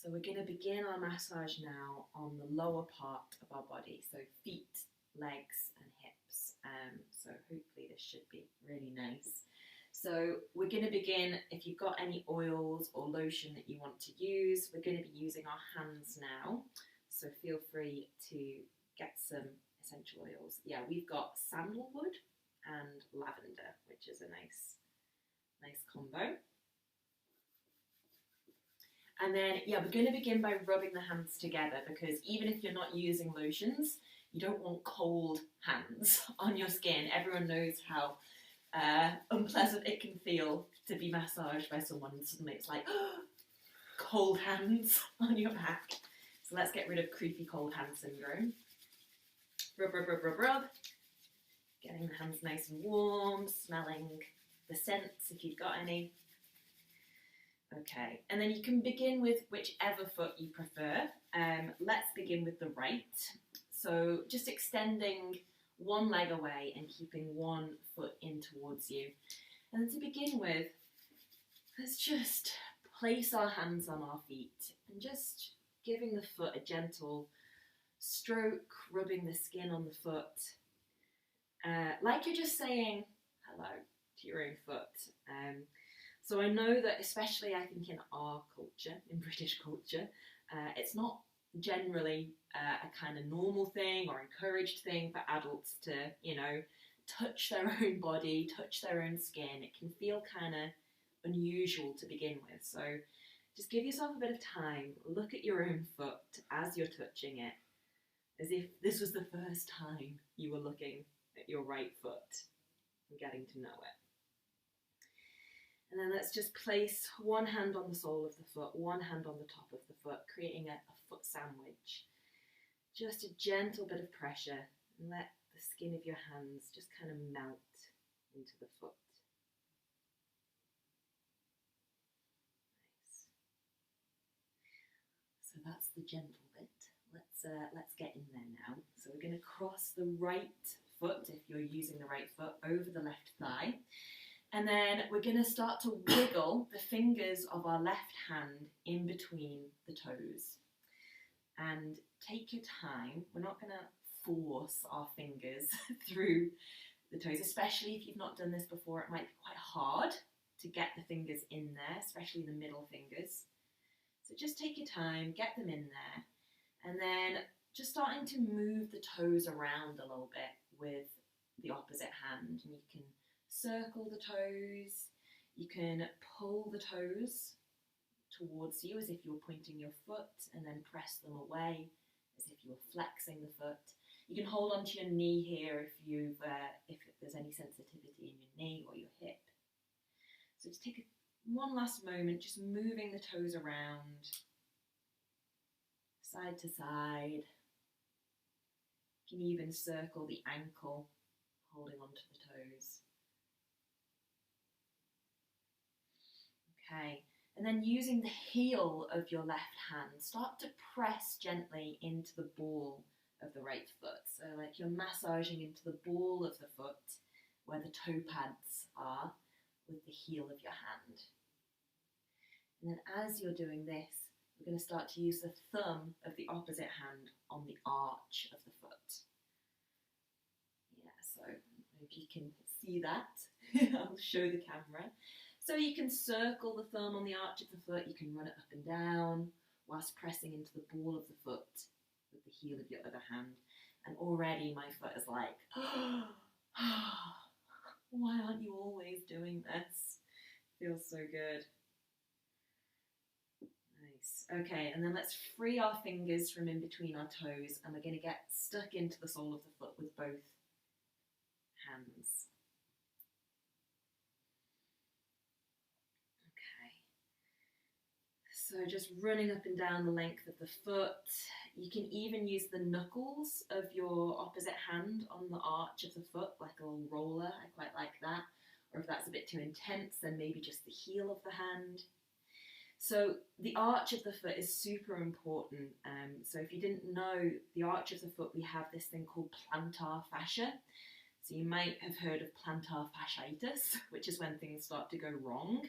So we're going to begin our massage now on the lower part of our body, so feet, legs and hips. So hopefully this should be really nice. So we're going to begin, if you've got any oils or lotion that you want to use, we're going to be using our hands now. So feel free to get some essential oils. Yeah, we've got sandalwood and lavender, which is a nice combo. And then, yeah, we're going to begin by rubbing the hands together, because even if you're not using lotions, you don't want cold hands on your skin. Everyone knows how unpleasant it can feel to be massaged by someone and suddenly it's like, cold hands on your back. So let's get rid of creepy cold hand syndrome. Rub, rub, rub, rub, rub. Getting the hands nice and warm, smelling the scents if you've got any. Okay, and then you can begin with whichever foot you prefer. Let's begin with the right. So just extending one leg away and keeping one foot in towards you. And then to begin with, let's just place our hands on our feet and just giving the foot a gentle stroke, rubbing the skin on the foot. Like you're just saying hello to your own foot. So I know that, especially I think in our culture, in British culture, it's not generally a kind of normal thing or encouraged thing for adults to, you know, touch their own body, touch their own skin. It can feel kind of unusual to begin with. So just give yourself a bit of time. Look at your own foot as you're touching it, as if this was the first time you were looking at your right foot and getting to know it. And then let's just place one hand on the sole of the foot, one hand on the top of the foot, creating a foot sandwich. Just a gentle bit of pressure, and let the skin of your hands just kind of melt into the foot. Nice. So that's the gentle bit. Let's get in there now. So we're going to cross the right foot, if you're using the right foot, over the left thigh. And then we're going to start to wiggle the fingers of our left hand in between the toes. And take your time. We're not going to force our fingers through the toes, especially if you've not done this before. It might be quite hard to get the fingers in there, especially the middle fingers. So just take your time, get them in there. And then just starting to move the toes around a little bit with the opposite hand. And you can circle the toes, you can pull the toes towards you as if you're pointing your foot, and then press them away as if you're flexing the foot. You can hold onto your knee here if there's any sensitivity in your knee or your hip. So just take one last moment, just moving the toes around, side to side. You can even circle the ankle, holding onto the toes. Okay, and then using the heel of your left hand, start to press gently into the ball of the right foot. So like you're massaging into the ball of the foot where the toe pads are with the heel of your hand. And then as you're doing this, we're going to start to use the thumb of the opposite hand on the arch of the foot. Yeah, so if you can see that, I'll show the camera. So you can circle the thumb on the arch of the foot, you can run it up and down whilst pressing into the ball of the foot with the heel of your other hand. And already my foot is like, why aren't you always doing this? Feels so good. Nice. Okay, and then let's free our fingers from in between our toes, and we're going to get stuck into the sole of the foot with both hands. So just running up and down the length of the foot. You can even use the knuckles of your opposite hand on the arch of the foot, like a little roller. I quite like that. Or if that's a bit too intense, then maybe just the heel of the hand. So the arch of the foot is super important. So if you didn't know, the arch of the foot, we have this thing called plantar fascia. So you might have heard of plantar fasciitis, which is when things start to go wrong.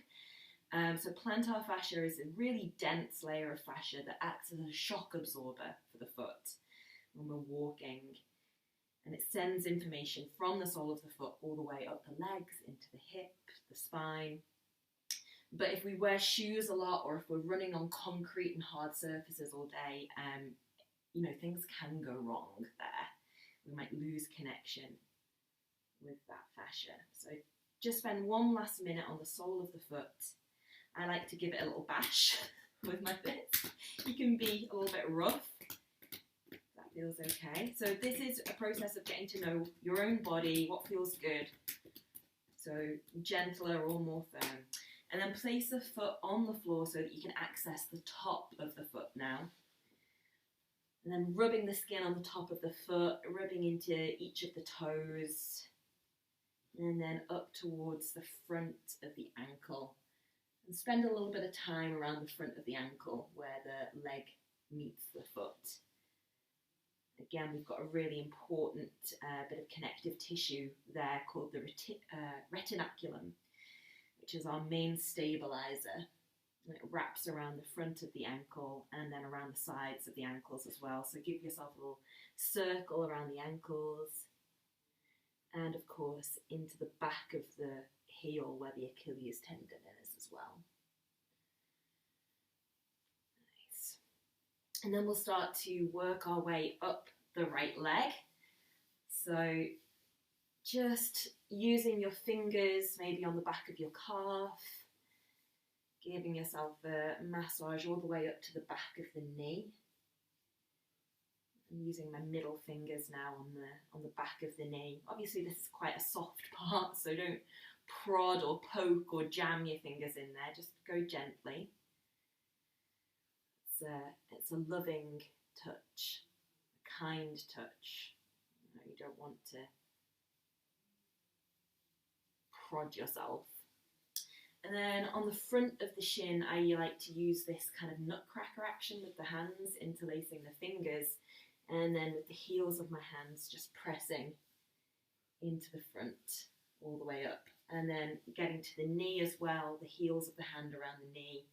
So plantar fascia is a really dense layer of fascia that acts as a shock absorber for the foot when we're walking. And it sends information from the sole of the foot all the way up the legs, into the hip, the spine. But if we wear shoes a lot, or if we're running on concrete and hard surfaces all day, you know, things can go wrong there. We might lose connection with that fascia. So just spend one last minute on the sole of the foot. I like to give it a little bash with my fist. You can be a little bit rough. That feels okay. So this is a process of getting to know your own body, what feels good. So gentler or more firm. And then place the foot on the floor so that you can access the top of the foot now. And then rubbing the skin on the top of the foot, rubbing into each of the toes. And then up towards the front of the ankle. And spend a little bit of time around the front of the ankle where the leg meets the foot. Again, we've got a really important bit of connective tissue there called the retinaculum, which is our main stabilizer. And it wraps around the front of the ankle and then around the sides of the ankles as well. So give yourself a little circle around the ankles. And of course, into the back of the heel where the Achilles tendon is as well. Nice. And then we'll start to work our way up the right leg. So just using your fingers maybe on the back of your calf, giving yourself a massage all the way up to the back of the knee. I'm using my middle fingers now on the back of the knee. Obviously this is quite a soft part, so don't prod or poke or jam your fingers in there, just go gently. It's a loving touch, a kind touch. You don't want to prod yourself. And then on the front of the shin, I like to use this kind of nutcracker action with the hands, interlacing the fingers, and then with the heels of my hands just pressing into the front all the way up. And then getting to the knee as well, the heels of the hand around the knee.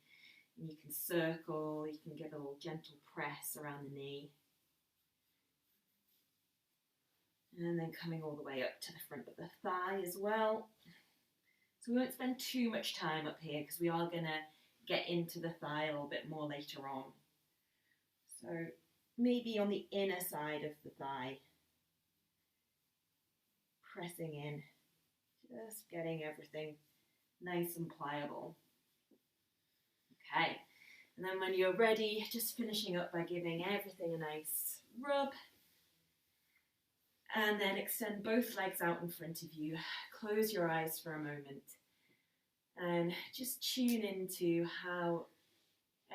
And you can circle, you can give a little gentle press around the knee. And then coming all the way up to the front of the thigh as well. So we won't spend too much time up here because we are going to get into the thigh a little bit more later on. So maybe on the inner side of the thigh, pressing in, just getting everything nice and pliable. Okay, and then when you're ready, just finishing up by giving everything a nice rub. And then extend both legs out in front of you. Close your eyes for a moment. And just tune into how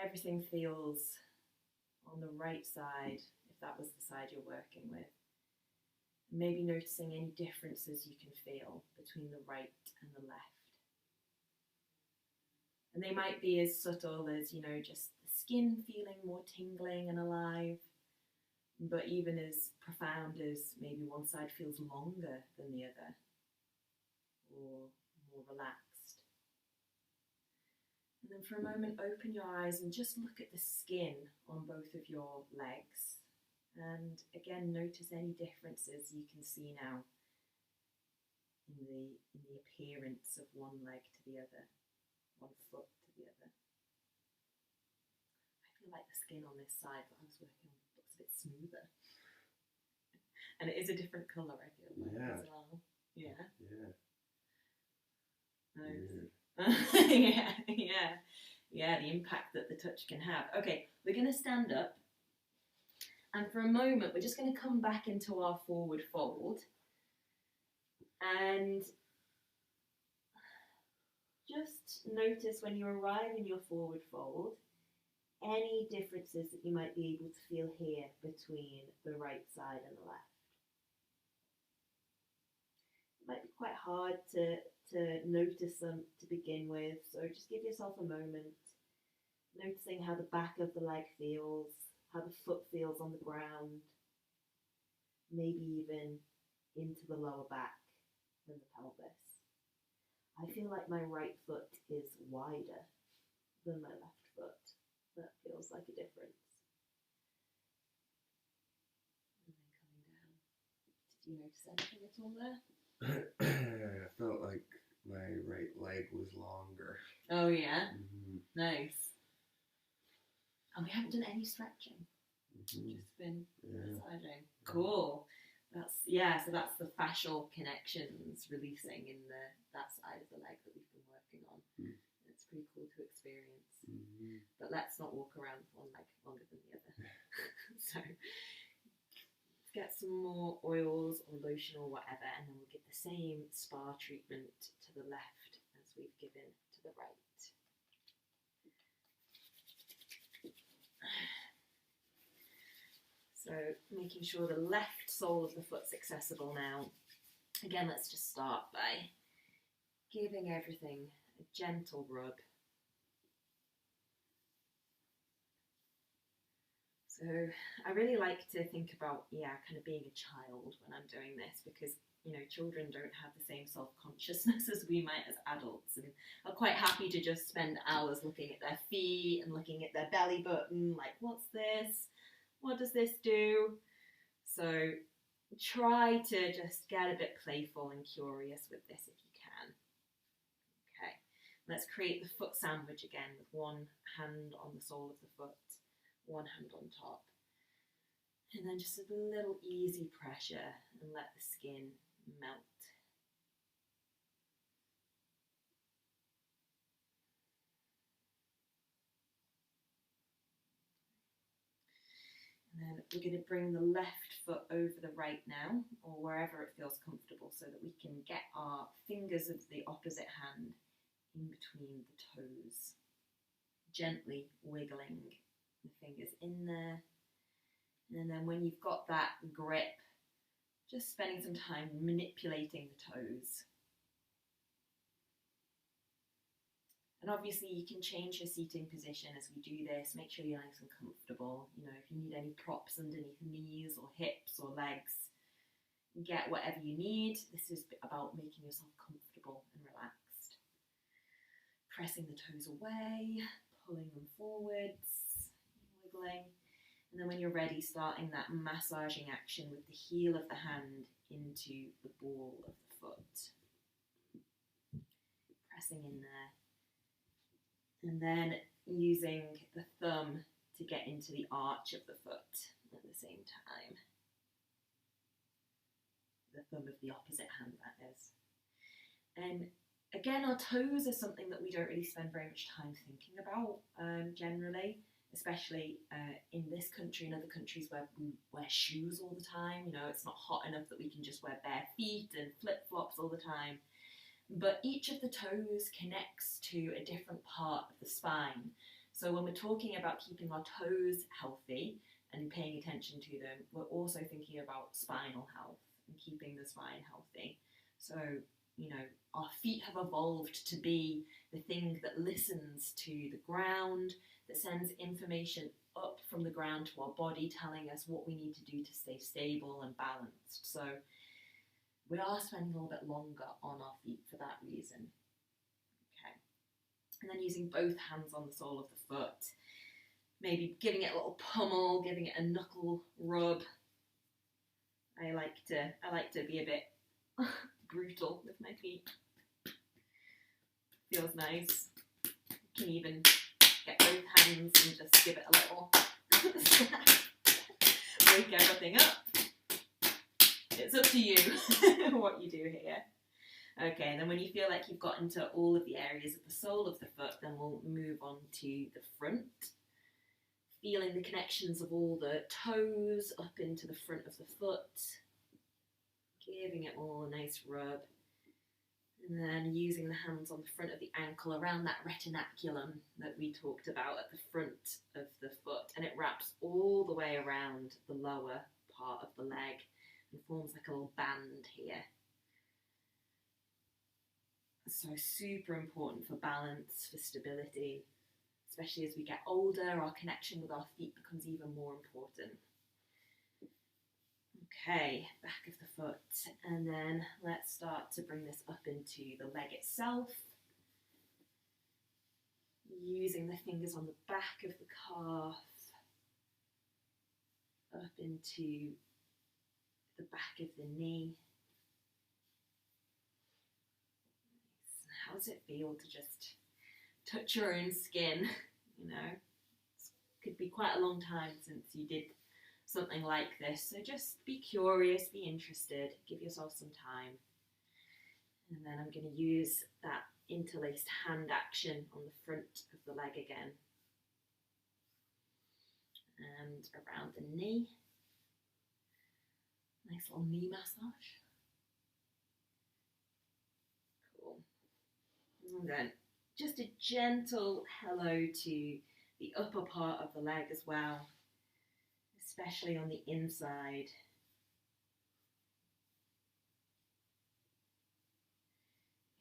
everything feels on the right side, if that was the side you're working with. Maybe noticing any differences you can feel between the right and the left. And they might be as subtle as, you know, just the skin feeling more tingling and alive, but even as profound as maybe one side feels longer than the other, or more relaxed. And then for a moment, open your eyes and just look at the skin on both of your legs. And again, notice any differences you can see now in the appearance of one leg to the other, one foot to the other. I feel like the skin on this side that I was working on looks a bit smoother. And it is a different colour, I feel like, as well. Yeah. Yeah. Nice. Yeah, the impact that the touch can have. Okay, we're going to stand up. And for a moment, we're just going to come back into our forward fold. And just notice when you arrive in your forward fold, any differences that you might be able to feel here between the right side and the left. It might be quite hard to notice them to begin with, so just give yourself a moment, noticing how the back of the leg feels, how the foot feels on the ground, maybe even into the lower back and the pelvis. I feel like my right foot is wider than my left foot. That feels like a difference. And then coming down. Did you notice anything at all there? I felt like my right leg was longer. Oh yeah? Mm-hmm. Nice. And we haven't done any stretching. Mm-hmm. Just been massaging. Yeah. Cool. So that's the fascial connections releasing in that side of the leg that we've been working on. Mm. It's pretty cool to experience. Mm-hmm. But let's not walk around with one leg longer than the other. So let's get some more oils or lotion or whatever, and then we'll give the same spa treatment to the left as we've given to the right. So making sure the left sole of the foot's accessible now. Again, let's just start by giving everything a gentle rub. So I really like to think about, kind of being a child when I'm doing this, because, children don't have the same self-consciousness as we might as adults, and are quite happy to just spend hours looking at their feet and looking at their belly button, like, what's this? What does this do? So try to just get a bit playful and curious with this if you can. Okay, let's create the foot sandwich again with one hand on the sole of the foot, one hand on top. And then just a little easy pressure and let the skin melt. And then we're going to bring the left foot over the right now, or wherever it feels comfortable, so that we can get our fingers of the opposite hand in between the toes. Gently wiggling the fingers in there. And then when you've got that grip, just spending some time manipulating the toes. And obviously you can change your seating position as we do this. Make sure you're nice and comfortable. If you need any props underneath knees or hips or legs, get whatever you need. This is about making yourself comfortable and relaxed. Pressing the toes away, pulling them forwards, wiggling. And then when you're ready, starting that massaging action with the heel of the hand into the ball of the foot. Pressing in there. And then using the thumb to get into the arch of the foot at the same time. The thumb of the opposite hand, that is. And again, our toes are something that we don't really spend very much time thinking about generally, especially in this country and other countries where we wear shoes all the time. It's not hot enough that we can just wear bare feet and flip-flops all the time. But each of the toes connects to a different part of the spine. So when we're talking about keeping our toes healthy and paying attention to them, we're also thinking about spinal health and keeping the spine healthy. So, our feet have evolved to be the thing that listens to the ground, that sends information up from the ground to our body, telling us what we need to do to stay stable and balanced. So we are spending a little bit longer on our feet for that reason. Okay. And then using both hands on the sole of the foot, maybe giving it a little pummel, giving it a knuckle rub. I like to be a bit brutal with my feet. Feels nice. You can even get both hands and just give it a little slap. Wake everything up. It's up to you what you do here. Okay, and then when you feel like you've got into all of the areas of the sole of the foot, then we'll move on to the front. Feeling the connections of all the toes up into the front of the foot. Giving it all a nice rub. And then using the hands on the front of the ankle around that retinaculum that we talked about at the front of the foot. And it wraps all the way around the lower part of the leg and forms like a little band here. So super important for balance, for stability, especially as we get older. Our connection with our feet becomes even more important. Okay, back of the foot, and then let's start to bring this up into the leg itself. using the fingers on the back of the calf, up into the back of the knee. How does it feel to just touch your own skin? You know, it could be quite a long time since you did something like this, so just be curious, be interested, give yourself some time. And then I'm going to use that interlaced hand action on the front of the leg again and around the knee. Nice little knee massage. Cool. And then just a gentle hello to the upper part of the leg as well, especially on the inside.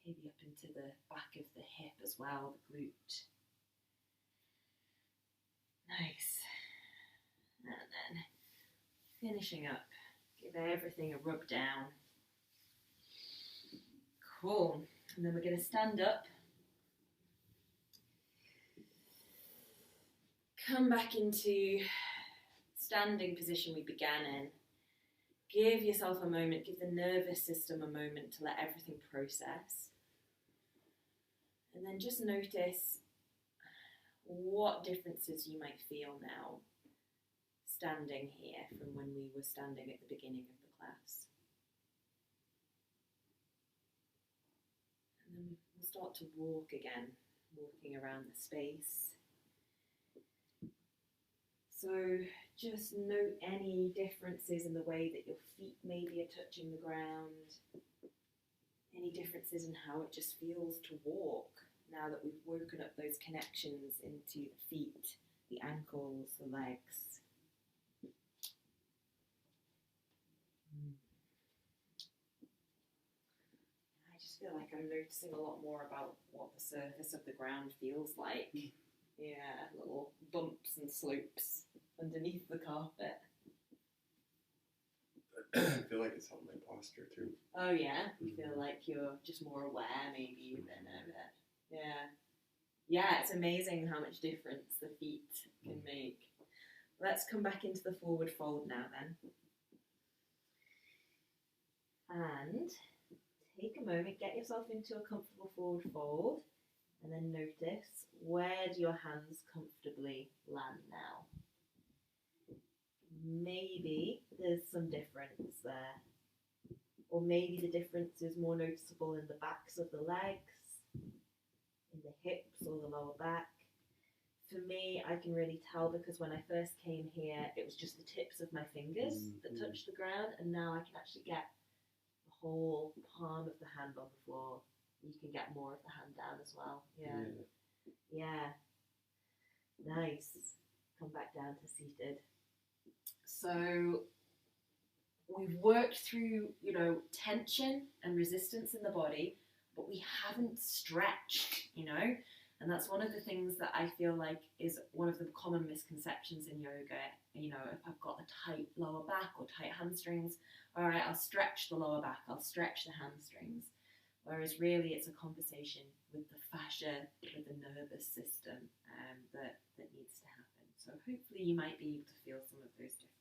Maybe up into the back of the hip as well, the glute. Nice. And then finishing up, give everything a rub down. Cool. And then we're going to stand up. Come back into standing position we began in. Give yourself a moment, give the nervous system a moment to let everything process. And then just notice what differences you might feel now standing here from when we were standing at the beginning of the class. And then we'll start to walk again, walking around the space. So just note any differences in the way that your feet maybe are touching the ground, any differences in how it just feels to walk now that we've woken up those connections into the feet, the ankles, the legs. I just feel like I'm noticing a lot more about what the surface of the ground feels like. Yeah, little bumps and slopes underneath the carpet. I feel like it's helped my posture too. Oh yeah? You feel like you're just more aware maybe within it. Yeah. Yeah, it's amazing how much difference the feet can make. Let's come back into the forward fold now then. And take a moment, get yourself into a comfortable forward fold, and then notice, where do your hands comfortably land now? Maybe there's some difference there. Or maybe the difference is more noticeable in the backs of the legs, in the hips or the lower back. For me, I can really tell because when I first came here, it was just the tips of my fingers that touched the ground, and now I can actually get the whole palm of the hand on the floor. You can get more of the hand down as well. Yeah. Nice. Come back down to seated. So we've worked through, tension and resistance in the body, but we haven't stretched, and that's one of the things that I feel like is one of the common misconceptions in yoga. If I've got a tight lower back or tight hamstrings, all right, I'll stretch the lower back, I'll stretch the hamstrings. Whereas really it's a conversation with the fascia, with the nervous system that needs to happen. So hopefully you might be able to feel some of those differences.